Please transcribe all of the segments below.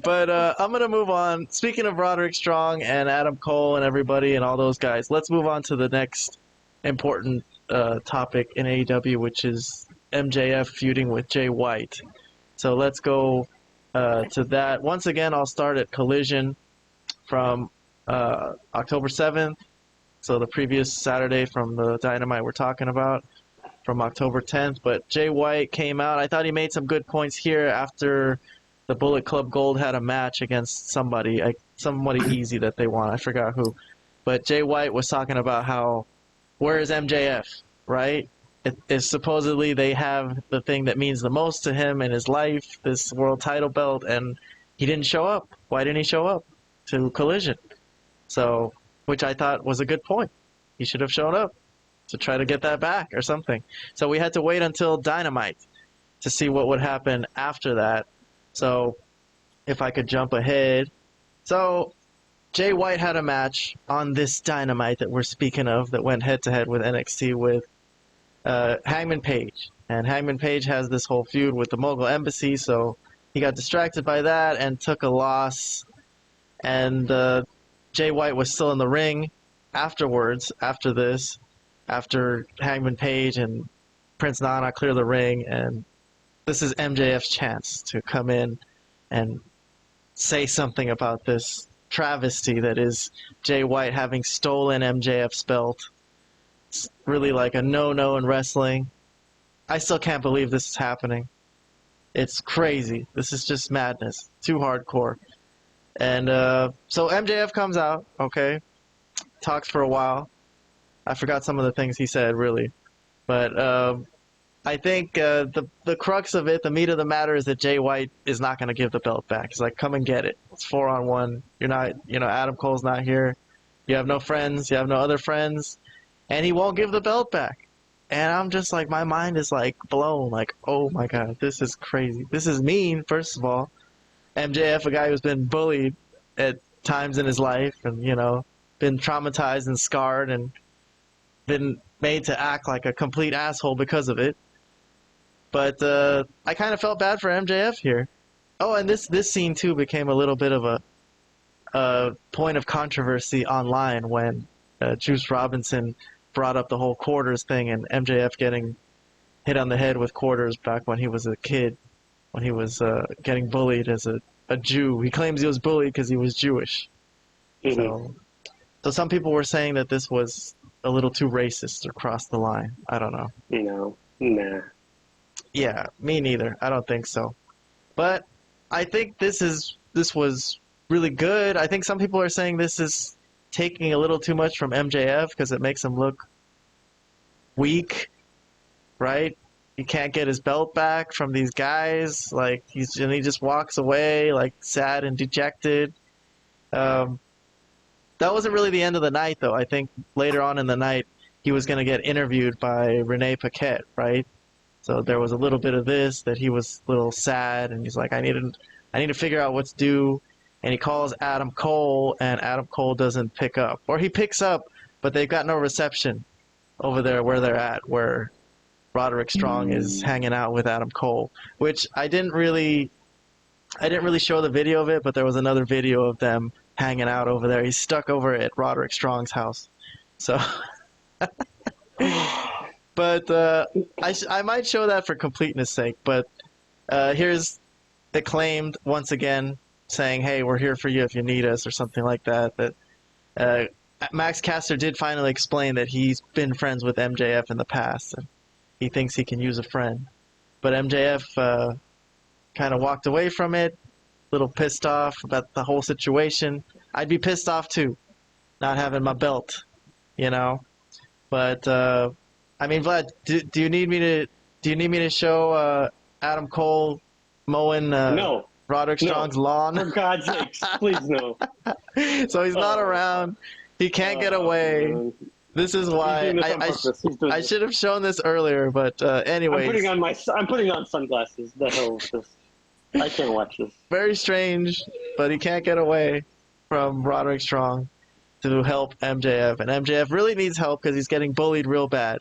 But I'm going to move on. Speaking of Roderick Strong and Adam Cole and everybody and all those guys, let's move on to the next important topic in AEW, which is MJF feuding with Jay White. So let's go to that. Once again, I'll start at Collision from October 7th. So the previous Saturday from the Dynamite we're talking about, from October 10th. But Jay White came out. I thought he made some good points here after the Bullet Club Gold had a match against somebody easy that they won. I forgot who. But Jay White was talking about how, where is MJF, right? It's supposedly they have the thing that means the most to him in his life, this world title belt, and he didn't show up. Why didn't he show up to Collision? So, which I thought was a good point. He should have shown up to try to get that back or something. So we had to wait until Dynamite to see what would happen after that. So if I could jump ahead. So Jay White had a match on this Dynamite that we're speaking of that went head-to-head with NXT with Hangman Page. And Hangman Page has this whole feud with the Mogul Embassy, so he got distracted by that and took a loss. And Jay White was still in the ring afterwards, after this, after Hangman Page and Prince Nana clear the ring, and this is MJF's chance to come in and say something about this travesty that is Jay White having stolen MJF's belt. It's really like a no-no in wrestling. I still can't believe this is happening. It's crazy. This is just madness. Too hardcore. And so MJF comes out, okay, talks for a while. I forgot some of the things he said, really. But I think the crux of it, the meat of the matter, is that Jay White is not going to give the belt back. He's like, come and get it. It's 4-on-1. You're not, Adam Cole's not here. You have no friends. You have no other friends. And he won't give the belt back. And I'm just like, my mind is like blown. Like, oh my God, this is crazy. This is mean, first of all. MJF, a guy who's been bullied at times in his life and, been traumatized and scarred and been made to act like a complete asshole because of it. But I kind of felt bad for MJF here. Oh, and this scene, too, became a little bit of a point of controversy online when Juice Robinson brought up the whole quarters thing and MJF getting hit on the head with quarters back when he was a kid, when he was getting bullied as a Jew. He claims he was bullied because he was Jewish. Mm-hmm. So some people were saying that this was a little too racist or crossed the line. I don't know. No. Nah. Yeah, me neither. I don't think so. But I think this was really good. I think some people are saying this is taking a little too much from MJF because it makes him look weak, right? He can't get his belt back from these guys. Like he just walks away like sad and dejected. That wasn't really the end of the night, though. I think later on in the night he was going to get interviewed by Renee Paquette, right? So there was a little bit of this that he was a little sad, and he's like, I need to figure out what's due. And he calls Adam Cole, and Adam Cole doesn't pick up, or he picks up, but they've got no reception over there where they're at, where Roderick Strong is hanging out with Adam Cole, which I didn't really show the video of it, but there was another video of them hanging out over there. He's stuck over at Roderick Strong's house. So, but I might show that for completeness sake. But here's Acclaimed once again saying, "Hey, we're here for you if you need us," or something like that. That Max Caster did finally explain that he's been friends with MJF in the past, and he thinks he can use a friend. But MJF kind of walked away from it, a little pissed off about the whole situation. I'd be pissed off too, not having my belt, But I mean, Vlad, do you need me to show Adam Cole mowing No. Roderick Strong's lawn? For God's sakes, please no. So he's not around. He can't get away. Man. This is why I should have shown this earlier, but anyways. I'm putting on sunglasses. The hell with this. I can't watch this. Very strange, but he can't get away from Roderick Strong to help MJF, and MJF really needs help because he's getting bullied real bad.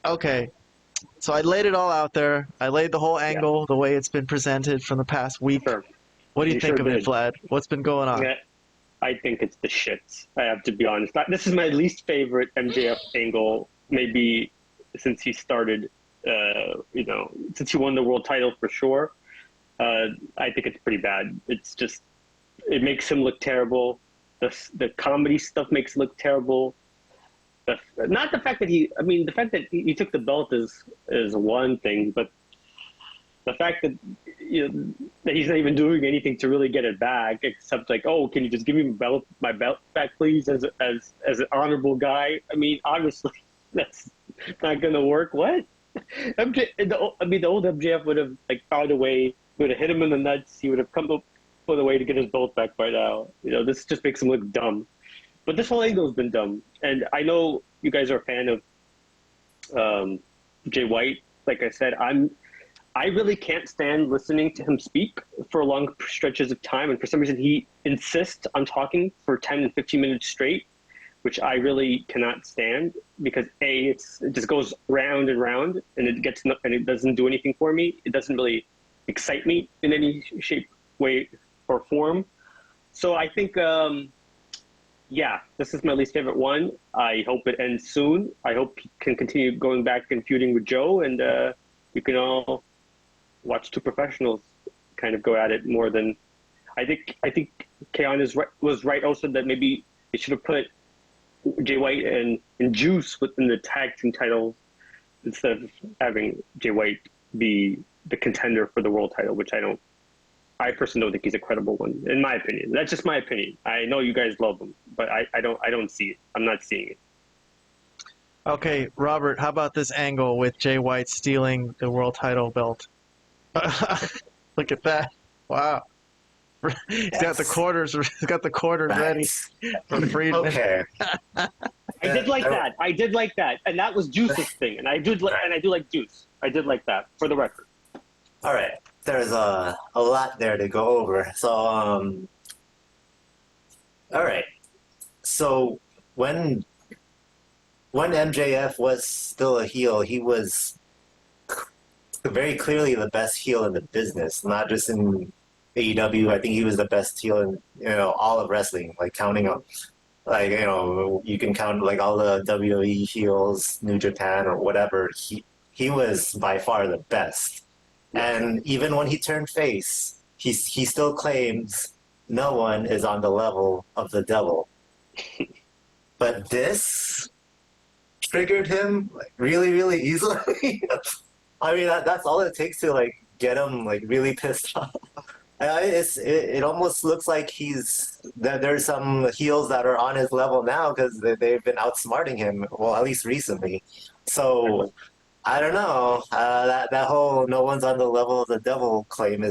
Okay, So I laid it all out there. I laid the whole angle, the way it's been presented from the past week. Sure. What do you think sure of it, did. Vlad? What's been going on? Yeah, I think it's the shits. I have to be honest. This is my least favorite MJF angle, maybe since he started. Since he won the world title for sure. I think it's pretty bad. It's just it makes him look terrible. The comedy stuff makes him look terrible. Not the fact that the fact that he took the belt is one thing, but the fact that that he's not even doing anything to really get it back, except like, oh, can you just give me my belt back, please, as an honorable guy? I mean, obviously, that's not gonna work. What? The old MJF would have found a way, would have hit him in the nuts. He would have come up with a way to get his belt back by now. This just makes him look dumb. But this whole angle's been dumb, and I know you guys are a fan of Jay White. Like I said, I really can't stand listening to him speak for long stretches of time, and for some reason he insists on talking for 10 and 15 minutes straight, which I really cannot stand because it just goes round and round, and it doesn't do anything for me. It doesn't really excite me in any shape, way, or form. So I think, this is my least favorite one. I hope it ends soon. I hope he can continue going back and feuding with Joe, and we can all watch two professionals kind of go at it more than. I think Keon was right also that maybe they should have put Jay White and Juice within the tag team titles instead of having Jay White be the contender for the world title, which I personally don't think he's a credible one, in my opinion. That's just my opinion. I know you guys love him, but I don't see it. I'm not seeing it. Okay, Robert, how about this angle with Jay White stealing the world title belt? Look at that! Wow, he's got the quarters. He's got the quarters ready for Friedman. Okay. I did like that, and that was Juice's thing, and I do like Juice. I did like that, for the record. All right. There's a lot there to go over. So, all right. So when MJF was still a heel, he was very clearly the best heel in the business, not just in AEW. I think he was the best heel in all of wrestling. Like counting up, you can count like all the WWE heels, New Japan or whatever. He was by far the best. And even when he turned face, he still claims no one is on the level of the devil. But this triggered him really, really easily. I mean, that's all it takes to get him really pissed off. It almost looks like there's some heels that are on his level now because they've been outsmarting him. Well, at least recently. So. I don't know. That whole "no one's on the level of the devil" claim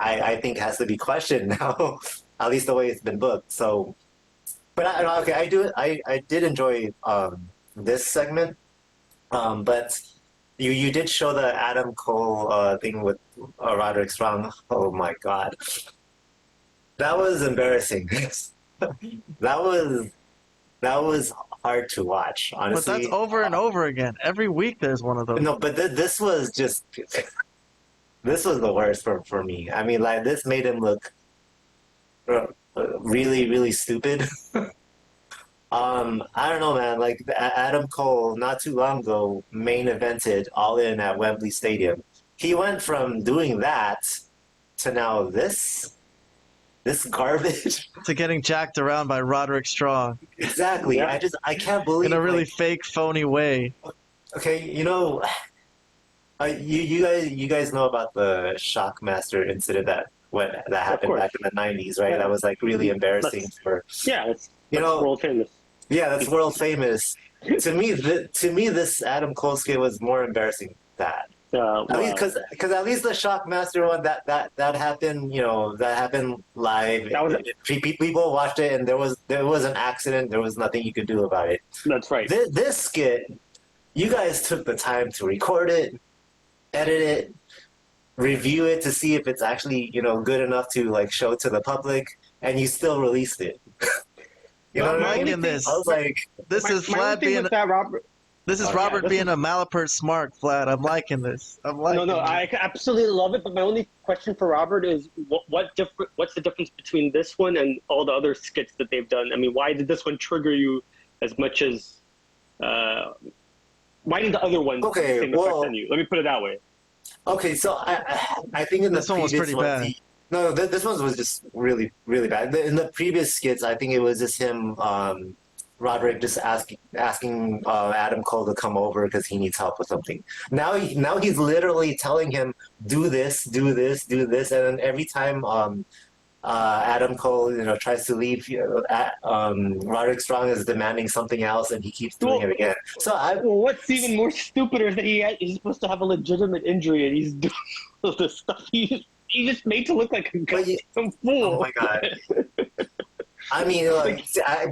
I think, has to be questioned now. At least the way it's been booked. So, but I did enjoy this segment. But you did show the Adam Cole thing with Roderick Strong. Oh my God, that was embarrassing. that was hard to watch, honestly. But that's over and over again. Every week there's one of those. No, but this was just... This was the worst for me. I mean, this made him look really, really stupid. I don't know, man. Adam Cole, not too long ago, main evented All In at Wembley Stadium. He went from doing that to now this garbage. To getting jacked around by Roderick Strong. Exactly. Yeah. I can't believe in a really fake, phony way. Okay, you guys know about the Shockmaster incident that happened back in the 90s, right? Yeah. That was really embarrassing that's world famous. Yeah, that's world famous. To me, this Adam Cole skit was more embarrassing than that. At least because at least the Shockmaster one that happened, that happened live. People watched it, and there was an accident. There was nothing you could do about it. That's right. This skit, you guys took the time to record it, edit it, review it to see if it's actually good enough to show to the public, and you still released it. You know what I mean? This. I was like, this is my flat thing being. with that, Robert. This is Oh, yeah, Robert this being a Malapert Smark, Vlad. I'm liking this. No, I absolutely love it. But my only question for Robert is, what's the difference between this one and all the other skits that they've done? I mean, why did this one trigger you as much as? Why did the other ones have the same effect on you? Let me put it that way. Okay, so I think in the This one was previous pretty ones, bad. no, this one was just really, really bad. In the previous skits, I think it was just him, Roderick, just asking Adam Cole to come over because he needs help with something. Now he's literally telling him, do this, do this, do this, and then every time Adam Cole, tries to leave, Roderick Strong is demanding something else, and he keeps doing it again. So what's even more stupider is that he's supposed to have a legitimate injury, and he's doing all this stuff. He's just made to look like some fool. Oh my god. I mean,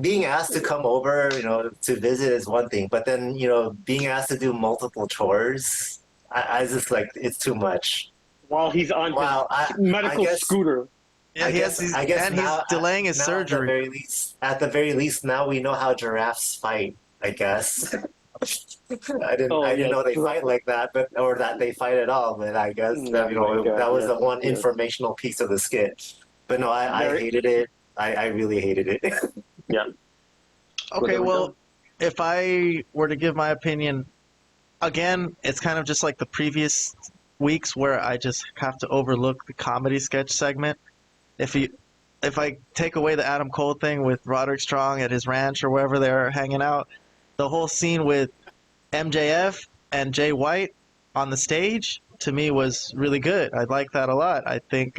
being asked to come over, to visit is one thing, but then, being asked to do multiple chores, I just it's too much. While he's on his medical scooter. Yeah, he's delaying his surgery. At the very least, now we know how giraffes fight, I guess. I didn't know they fight like that, or that they fight at all. But I guess that was the one informational piece of the skit. But no, I hated it. I really hated it. Yeah. Okay, well, if I were to give my opinion, again, it's kind of just like the previous weeks where I just have to overlook the comedy sketch segment. If I take away the Adam Cole thing with Roderick Strong at his ranch or wherever they're hanging out, the whole scene with MJF and Jay White on the stage, to me, was really good. I like that a lot. I think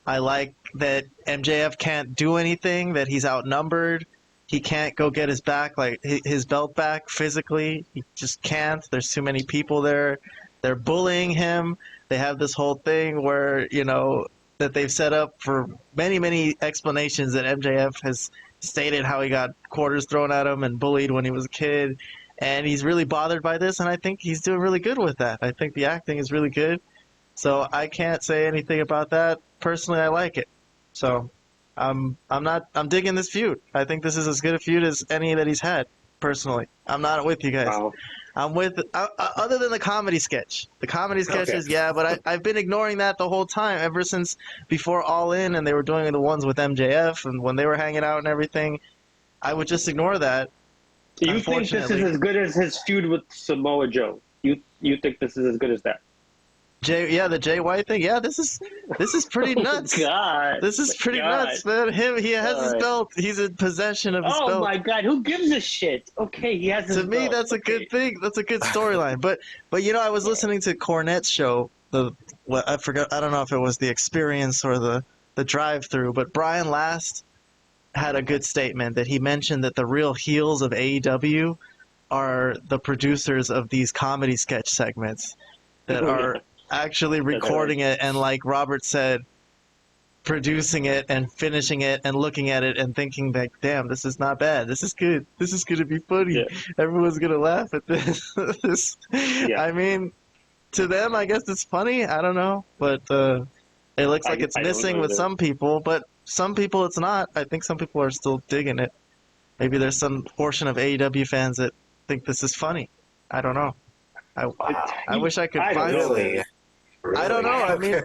I like that MJF can't do anything, that he's outnumbered. He can't go get his belt back physically. He just can't. There's too many people there. They're bullying him. They have this whole thing where, that they've set up for many, many explanations that MJF has stated how he got quarters thrown at him and bullied when he was a kid. And he's really bothered by this, and I think he's doing really good with that. I think the acting is really good. So I can't say anything about that. Personally, I like it. So I'm digging this feud. I think this is as good a feud as any that he's had, personally. I'm not with you guys. Wow. I'm with other than the comedy sketch. The comedy sketches, Okay. yeah, but I've been ignoring that the whole time, ever since before All In, and they were doing the ones with MJF, and when they were hanging out and everything, I would just ignore that. So you think this is as good as his feud with Samoa Joe? You think this is as good as that? The Jay White thing. Yeah, this is pretty nuts. God, this is pretty nuts, man. He has his belt. He's in possession of his belt. Oh my God, who gives a shit? Okay, he has his belt. To me, that's a good thing. That's a good storyline. But I was listening to Cornette's show. I forgot. I don't know if it was The Experience or the Drive-Thru. But Brian Last had a good statement that he mentioned that the real heels of AEW are the producers of these comedy sketch segments that are actually recording it, and like Robert said, producing it and finishing it and looking at it and thinking that, damn, this is not bad. This is good. This is going to be funny. Yeah. Everyone's going to laugh at this. I mean, to them, I guess it's funny. I don't know. But it looks like it's missing with some people. But some people it's not. I think some people are still digging it. Maybe there's some portion of AEW fans that think this is funny. I don't know. I wish I could find Really? I don't know. I mean,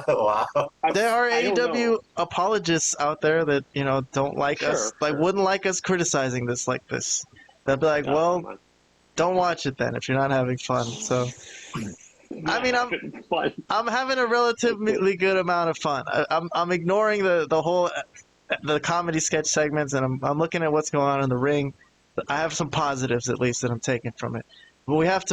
wow. there are AEW apologists out there that don't like us, wouldn't like us criticizing this like this. They'll be like, well, don't watch it then if you're not having fun. So, I mean, I'm having a relatively good amount of fun. I'm ignoring the whole the comedy sketch segments, and I'm looking at what's going on in the ring. I have some positives at least that I'm taking from it. But we have to